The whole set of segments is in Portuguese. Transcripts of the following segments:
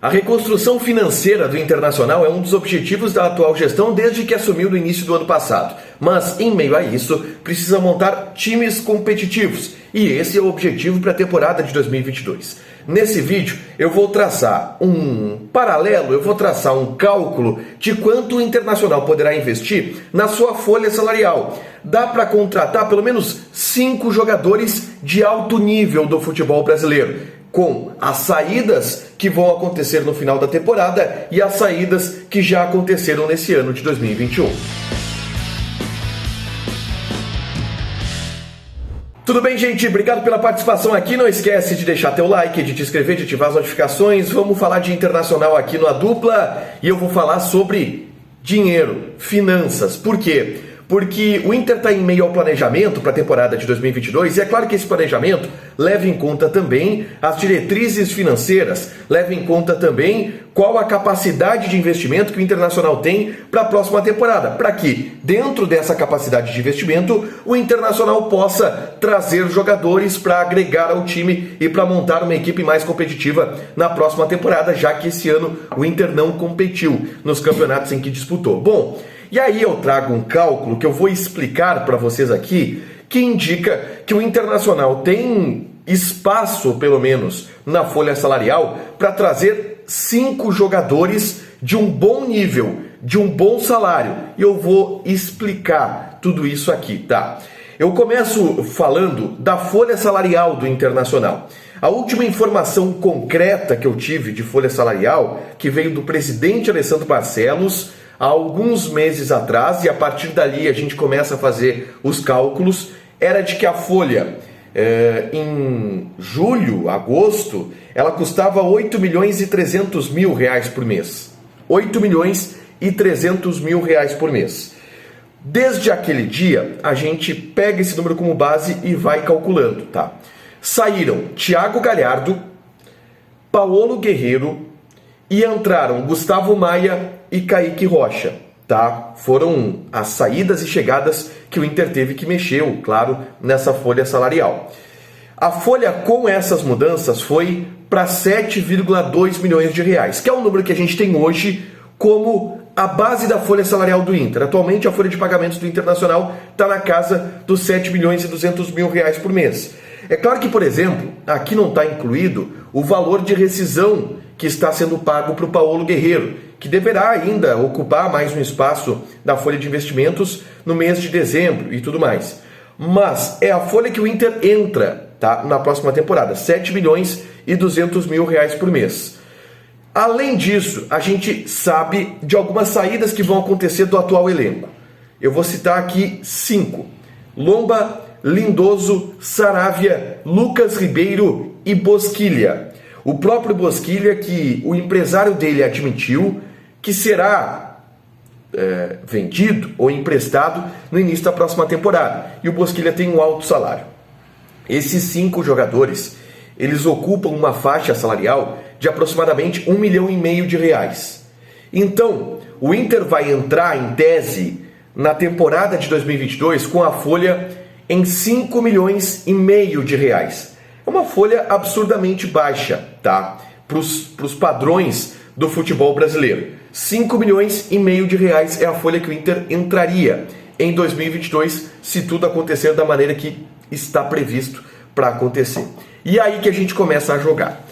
A reconstrução financeira do Internacional é um dos objetivos da atual gestão desde que assumiu no início do ano passado. Mas, em meio a isso, precisa montar times competitivos. E esse é o objetivo para a temporada de 2022. Nesse vídeo, eu vou traçar um paralelo, eu vou traçar um cálculo de quanto o Internacional poderá investir na sua folha salarial. Dá para contratar pelo menos 5 jogadores de alto nível do futebol brasileiro, com as saídas que vão acontecer no final da temporada e as saídas que já aconteceram nesse ano de 2021. Tudo bem, gente? Obrigado pela participação aqui. Não esquece de deixar teu like, de te inscrever, de ativar as notificações. Vamos falar de Internacional aqui no A Dupla e eu vou falar sobre dinheiro, finanças. Por quê? Porque o Inter está em meio ao planejamento para a temporada de 2022 e é claro que esse planejamento leva em conta também as diretrizes financeiras, leva em conta também qual a capacidade de investimento que o Internacional tem para a próxima temporada, para que dentro dessa capacidade de investimento o Internacional possa trazer jogadores para agregar ao time e para montar uma equipe mais competitiva na próxima temporada, já que esse ano o Inter não competiu nos campeonatos em que disputou. Bom, e aí eu trago um cálculo que eu vou explicar para vocês aqui, que indica que o Internacional tem espaço, pelo menos, na folha salarial para trazer 5 jogadores de um bom nível, de um bom salário. E eu vou explicar tudo isso aqui, tá? Eu começo falando da folha salarial do Internacional. A última informação concreta que eu tive de folha salarial, que veio do presidente Alessandro Barcelos, há alguns meses atrás, e a partir dali a gente começa a fazer os cálculos, era de que a folha, em julho, agosto, ela custava 8 milhões e 300 mil reais por mês. 8 milhões e 300 mil reais por mês. Desde aquele dia, a gente pega esse número como base e vai calculando, tá? Saíram Thiago Galhardo, Paolo Guerreiro e entraram Gustavo Maia e Kaique Rocha, tá? Foram as saídas e chegadas que o Inter teve que mexer, claro, nessa folha salarial. A folha com essas mudanças foi para 7,2 milhões de reais, que é o número que a gente tem hoje como a base da folha salarial do Inter. Atualmente a folha de pagamentos do Internacional está na casa dos 7 milhões e 200 mil reais por mês. É claro que, por exemplo, aqui não está incluído o valor de rescisão que está sendo pago para o Paolo Guerreiro, que deverá ainda ocupar mais um espaço na folha de investimentos no mês de dezembro e tudo mais. Mas é a folha que o Inter entra, tá, na próxima temporada, 7 milhões e 200 mil reais por mês. Além disso, a gente sabe de algumas saídas que vão acontecer do atual elenco. Eu vou citar aqui 5. Lomba, Lindoso, Saravia, Lucas Ribeiro e Bosquilha. O próprio Bosquilha, que o empresário dele admitiu que será vendido ou emprestado no início da próxima temporada. E o Bosquilha tem um alto salário. Esses 5 jogadores, eles ocupam uma faixa salarial de aproximadamente 1,5 milhão de reais. Então, o Inter vai entrar, em tese, na temporada de 2022 com a folha em 5,5 milhões de reais. É uma folha absurdamente baixa, tá? Para os padrões do futebol brasileiro. 5,5 milhões de reais é a folha que o Inter entraria em 2022, se tudo acontecer da maneira que está previsto para acontecer. E aí que a gente começa a jogar.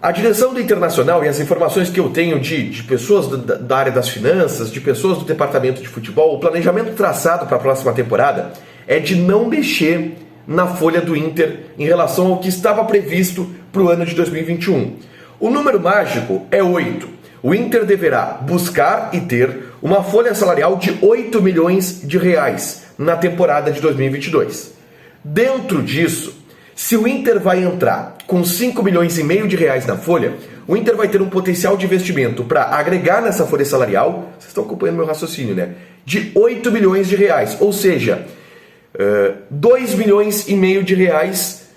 A direção do Internacional e as informações que eu tenho de pessoas da área das finanças, de pessoas do departamento de futebol, o planejamento traçado para a próxima temporada é de não mexer na folha do Inter em relação ao que estava previsto para o ano de 2021. O número mágico é 8. O Inter deverá buscar e ter uma folha salarial de 8 milhões de reais na temporada de 2022. Dentro disso, se o Inter vai entrar com 5,5 milhões de reais na folha, o Inter vai ter um potencial de investimento para agregar nessa folha salarial, vocês estão acompanhando meu raciocínio, né? De 8 milhões de reais, ou seja, 2,5 milhões de reais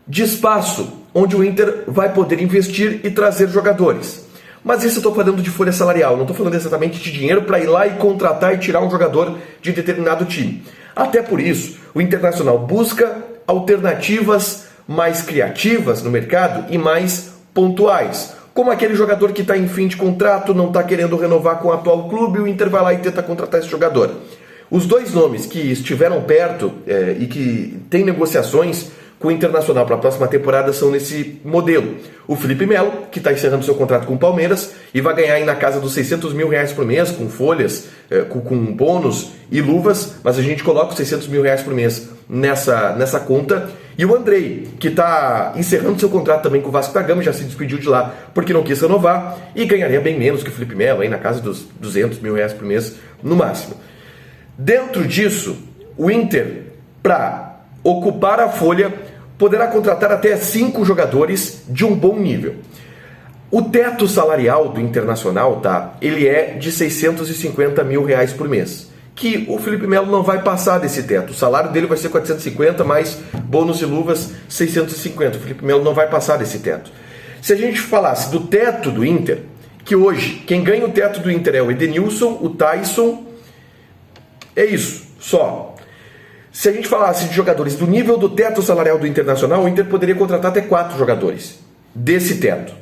de espaço, onde o Inter vai poder investir e trazer jogadores. Mas isso eu estou falando de folha salarial, não estou falando exatamente de dinheiro para ir lá e contratar e tirar um jogador de determinado time. Até por isso, o Internacional busca alternativas mais criativas no mercado e mais pontuais, como aquele jogador que está em fim de contrato, não está querendo renovar com o atual clube, o Inter vai lá e tenta contratar esse jogador. Os dois nomes que estiveram perto e que têm negociações com o Internacional para a próxima temporada são nesse modelo. O Felipe Melo, que está encerrando seu contrato com o Palmeiras e vai ganhar aí na casa dos R$600 mil por mês, com folhas, com bônus e luvas, mas a gente coloca os R$600 mil por mês nessa conta. E o Andrei, que está encerrando seu contrato também com o Vasco da Gama, já se despediu de lá porque não quis renovar e ganharia bem menos que o Felipe Melo, aí na casa dos R$200 mil por mês no máximo. Dentro disso, o Inter, para ocupar a folha, poderá contratar até 5 jogadores de um bom nível. O teto salarial do Internacional, tá? Ele é de R$650 mil por mês, que o Felipe Melo não vai passar desse teto. O salário dele vai ser 450, mais bônus e luvas 650. O Felipe Melo não vai passar desse teto. Se a gente falasse do teto do Inter, que hoje quem ganha o teto do Inter é o Edenilson, o Tyson, é isso, só. Se a gente falasse de jogadores do nível do teto salarial do Internacional, o Inter poderia contratar até 4 jogadores desse teto.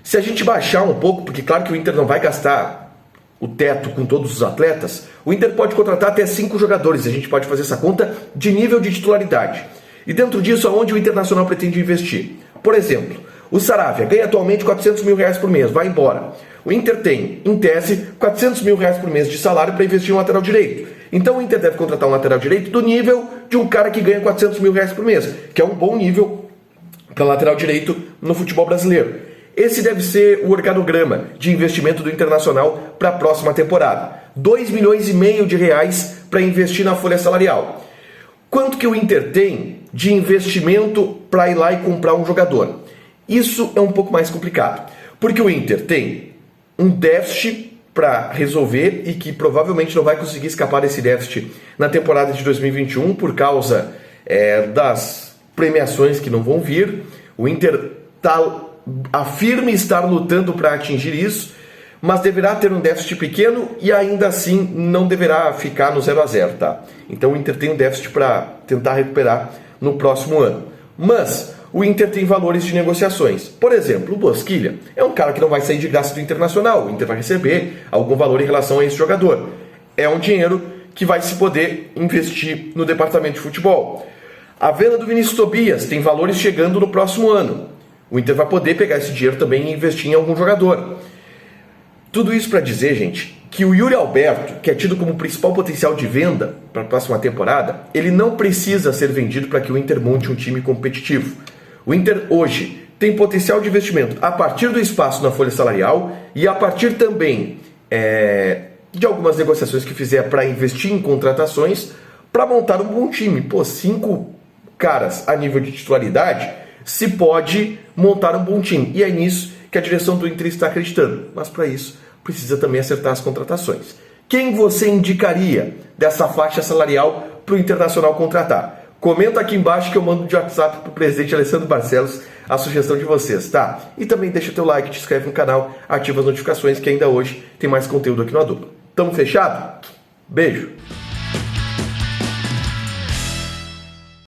Se a gente baixar um pouco, porque claro que o Inter não vai gastar o teto com todos os atletas, o Inter pode contratar até 5 jogadores. A gente pode fazer essa conta de nível de titularidade. E dentro disso, aonde o Internacional pretende investir? Por exemplo, o Saravia ganha atualmente R$400 mil por mês, vai embora. O Inter tem, em tese, R$400 mil por mês de salário para investir em um lateral direito. Então o Inter deve contratar um lateral direito do nível de um cara que ganha R$400 mil por mês, que é um bom nível para lateral direito no futebol brasileiro. Esse deve ser o organograma de investimento do Internacional para a próxima temporada. R$2,5 milhões para investir na folha salarial. Quanto que o Inter tem de investimento para ir lá e comprar um jogador? Isso é um pouco mais complicado, porque o Inter tem um déficit para resolver e que provavelmente não vai conseguir escapar desse déficit na temporada de 2021 por causa das premiações que não vão vir. O Inter afirma estar lutando para atingir isso, mas deverá ter um déficit pequeno e ainda assim não deverá ficar no 0-0, tá? Então o Inter tem um déficit para tentar recuperar no próximo ano. Mas o Inter tem valores de negociações. Por exemplo, o Bosquilha é um cara que não vai sair de graça do Internacional. O Inter vai receber algum valor em relação a esse jogador. É um dinheiro que vai se poder investir no departamento de futebol. A venda do Vinícius Tobias tem valores chegando no próximo ano. O Inter vai poder pegar esse dinheiro também e investir em algum jogador. Tudo isso para dizer, gente, que o Yuri Alberto, que é tido como principal potencial de venda para a próxima temporada, ele não precisa ser vendido para que o Inter monte um time competitivo. O Inter hoje tem potencial de investimento a partir do espaço na folha salarial e a partir também de algumas negociações que fizer para investir em contratações para montar um bom time. Pô, 5 caras a nível de titularidade, se pode montar um bom time. E é nisso que a direção do Inter está acreditando. Mas para isso precisa também acertar as contratações. Quem você indicaria dessa faixa salarial para o Internacional contratar? Comenta aqui embaixo que eu mando de WhatsApp para o presidente Alessandro Barcelos a sugestão de vocês, tá? E também deixa o teu like, te inscreve no canal, ativa as notificações que ainda hoje tem mais conteúdo aqui no A Dupla. Tamo fechado? Beijo!